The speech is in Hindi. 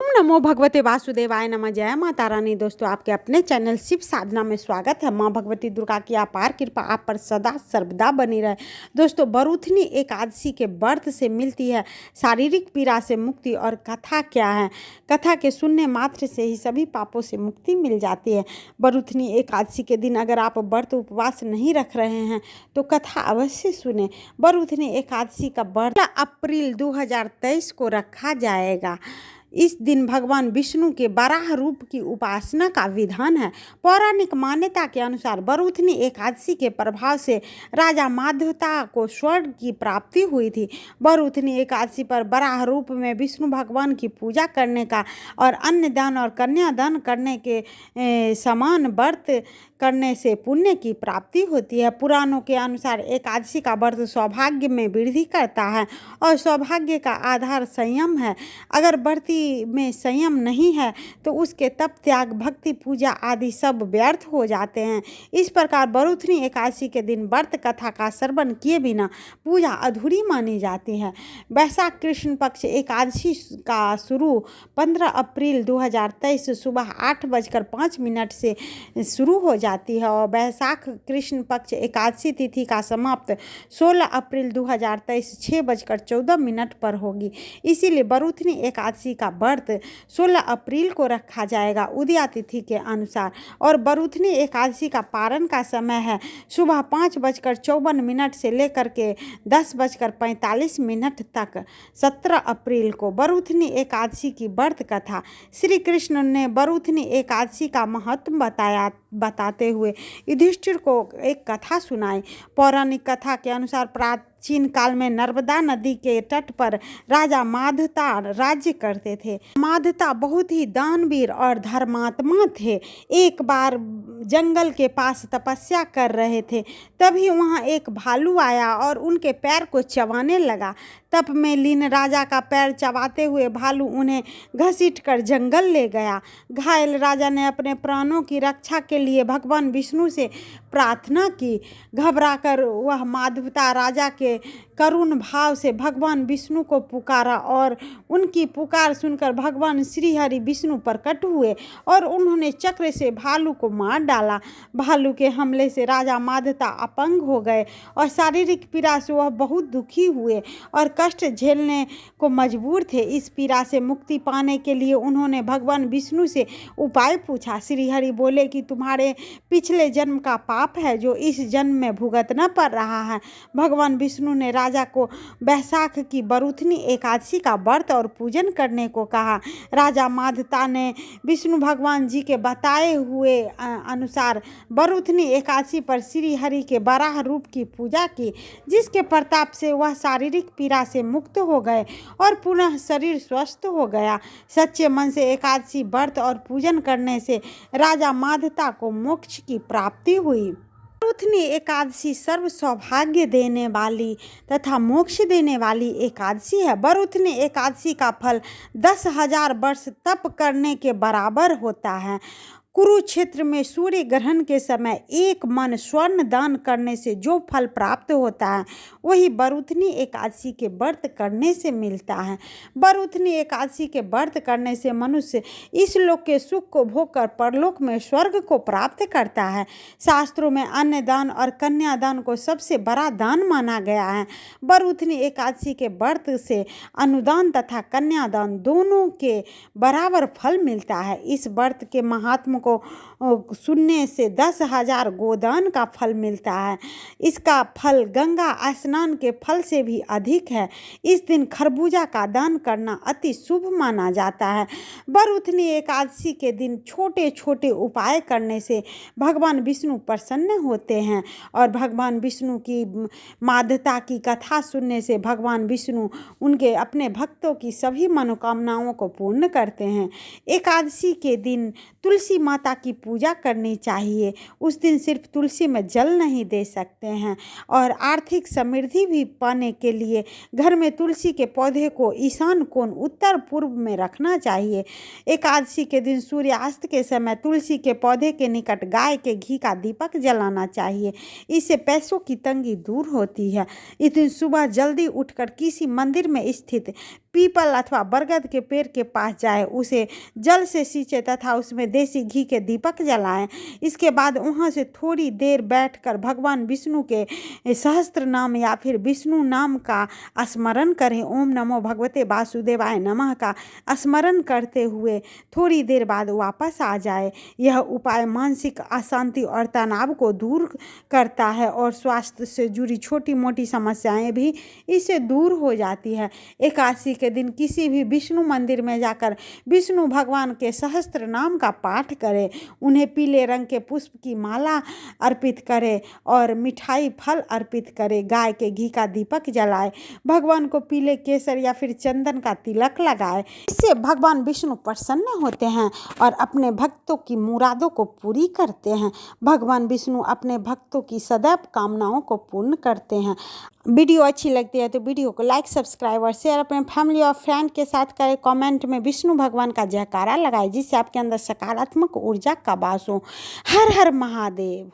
नमो भगवते वासुदेवाय नमः। जय माता रानी। दोस्तों, आपके अपने चैनल शिव साधना में स्वागत है। माँ भगवती दुर्गा की अपार कृपा आप पर सदा सर्वदा बनी रहे। दोस्तों, बरूथनी एकादशी के व्रत से मिलती है शारीरिक पीड़ा से मुक्ति। और कथा क्या है? कथा के सुनने मात्र से ही सभी पापों से मुक्ति मिल जाती है। बरूथनी एकादशी के दिन अगर आप व्रत उपवास नहीं रख रहे हैं तो कथा अवश्य सुने। बरूथनी एकादशी का व्रत अप्रैल 2023 को रखा जाएगा। इस दिन भगवान विष्णु के वराह रूप की उपासना का विधान है। पौराणिक मान्यता के अनुसार बरूथनी एकादशी के प्रभाव से राजा माधवता को स्वर्ग की प्राप्ति हुई थी। बरूथनी एकादशी पर वराह रूप में विष्णु भगवान की पूजा करने का और अन्न दान और कन्यादान करने के समान व्रत करने से पुण्य की प्राप्ति होती है। पुराणों के अनुसार एकादशी का व्रत सौभाग्य में वृद्धि करता है और सौभाग्य का आधार संयम है। अगर व्रती में संयम नहीं है तो उसके तप त्याग भक्ति पूजा आदि सब व्यर्थ हो जाते हैं। इस प्रकार बरूथनी एकादशी के दिन व्रत कथा का श्रवण किए बिना पूजा अधूरी मानी जाती है। वैशाख कृष्ण पक्ष एकादशी का शुरू 15 अप्रैल 2023 सुबह 8:05 से शुरू हो जाती है और वैशाख कृष्ण पक्ष एकादशी तिथि का समाप्त 16 अप्रैल 2023 6:14 पर होगी। इसीलिए बरूथनी एकादशी का व्रत 16 अप्रैल को रखा जाएगा उदया तिथि के अनुसार। और बरूथनी एकादशी का पारण का समय है सुबह 5:54 से लेकर के 10:45 तक 17 अप्रैल को। बरूथनी एकादशी की व्रत कथा। श्री कृष्ण ने बरूथनी एकादशी का महत्व बताते हुए युधिष्ठिर को एक कथा सुनाई। पौराणिक कथा के अनुसार प्राचीन काल में नर्मदा नदी के तट पर राजा माधवता राज्य करते थे। माधवता बहुत ही दानवीर और धर्मात्मा थे। एक बार जंगल के पास तपस्या कर रहे थे, तभी वहां एक भालू आया और उनके पैर को चबाने लगा। तप में लीन राजा का पैर चबाते हुए भालू उन्हें घसीट कर जंगल ले गया। घायल राजा ने अपने प्राणों की रक्षा के लिए भगवान विष्णु से प्रार्थना की। घबराकर वह माधवता राजा के करुण भाव से भगवान विष्णु को पुकारा और उनकी पुकार सुनकर भगवान श्री हरि विष्णु प्रकट हुए और उन्होंने चक्र से भालू को मार डाला। भालू के हमले से राजा माधवता अपंग हो गए और शारीरिक पीड़ा से वह बहुत दुखी हुए और कष्ट झेलने को मजबूर थे। इस पीड़ा से मुक्ति पाने के लिए उन्होंने भगवान विष्णु से उपाय पूछा। श्री हरि बोले कि तुम्हारे पिछले जन्म का पाप है जो इस जन्म में भुगतना पड़ रहा है। भगवान विष्णु ने राजा को वैशाख की बरूथनी एकादशी का व्रत और पूजन करने को कहा। राजा माधवता ने विष्णु भगवान जी के बताए हुए अनुसार बरूथनी एकादशी पर श्री हरि के वराह रूप की पूजा की, जिसके प्रताप से वह शारीरिक पीड़ा से मुक्त हो गए और पुनः शरीर स्वस्थ हो गया। सच्चे मन से एकादशी व्रत और पूजन करने से राजा माधवता को मोक्ष की प्राप्ति हुई। बरूथनी एकादशी सर्व सौभाग्य देने वाली तथा मोक्ष देने वाली एकादशी है। बरूथनी एकादशी का फल 10,000 वर्ष तप करने के बराबर होता है। कुरुक्षेत्र में सूर्य ग्रहण के समय एक मन स्वर्ण दान करने से जो फल प्राप्त होता है वही बरूथनी एकादशी के व्रत करने से मिलता है। बरूथनी एकादशी के व्रत करने से मनुष्य इस लोक के सुख को भोगकर परलोक में स्वर्ग को प्राप्त करता है। शास्त्रों में अन्न दान और कन्यादान को सबसे बड़ा दान माना गया है। बरूथनी एकादशी के व्रत से अनुदान तथा कन्यादान दोनों के बराबर फल मिलता है। इस व्रत के महात्म को सुनने से 10,000 गोदान का फल मिलता है। इसका फल गंगा स्नान के फल से भी अधिक है। इस दिन खरबूजा का दान करना अति शुभ माना जाता है। बरूथनी एकादशी के दिन छोटे छोटे उपाय करने से भगवान विष्णु प्रसन्न होते हैं और भगवान विष्णु की माधवता की कथा सुनने से भगवान विष्णु उनके अपने भक्तों की सभी मनोकामनाओं को पूर्ण करते हैं। एकादशी के दिन तुलसी माता की पूजा करनी चाहिए। उस दिन सिर्फ तुलसी में जल नहीं दे सकते हैं और आर्थिक समृद्धि भी पाने के लिए घर में तुलसी के पौधे को ईशान कोण उत्तर पूर्व में रखना चाहिए। एकादशी के दिन सूर्यास्त के समय तुलसी के पौधे के निकट गाय के घी का दीपक जलाना चाहिए। इससे पैसों की तंगी दूर होती है। इस दिन सुबह जल्दी उठकर किसी मंदिर में स्थित पीपल अथवा बरगद के पेड़ के पास जाए, उसे जल से सींचे तथा उसमें देसी घी के दीपक जलाएं। इसके बाद वहाँ से थोड़ी देर बैठकर भगवान विष्णु के सहस्त्र नाम या फिर विष्णु नाम का स्मरण करें। ओम नमो भगवते वासुदेवाय नमः का स्मरण करते हुए थोड़ी देर बाद वापस आ जाए। यह उपाय मानसिक अशांति और तनाव को दूर करता है और स्वास्थ्य से जुड़ी छोटी मोटी समस्याएं भी इससे दूर हो जाती है। एकादशी के दिन किसी भी विष्णु मंदिर में जाकर विष्णु भगवान के सहस्त्र नाम का पाठ करें, उन्हें पीले रंग के पुष्प की माला अर्पित करें और मिठाई फल अर्पित करें। गाय के घी का दीपक जलाए, भगवान को पीले केसर या फिर चंदन का तिलक लगाए। इससे भगवान विष्णु प्रसन्न होते हैं और अपने भक्तों की मुरादों को पूरी करते हैं। भगवान विष्णु अपने भक्तों की सदैव कामनाओं को पूर्ण करते हैं। वीडियो अच्छी लगती है तो वीडियो को लाइक, सब्सक्राइब और शेयर अपने फैमिली और फ्रेंड के साथ करें। कमेंट में विष्णु भगवान का जयकारा लगाएं, जिससे आपके अंदर सकारात्मक ऊर्जा का वास हो। हर हर महादेव।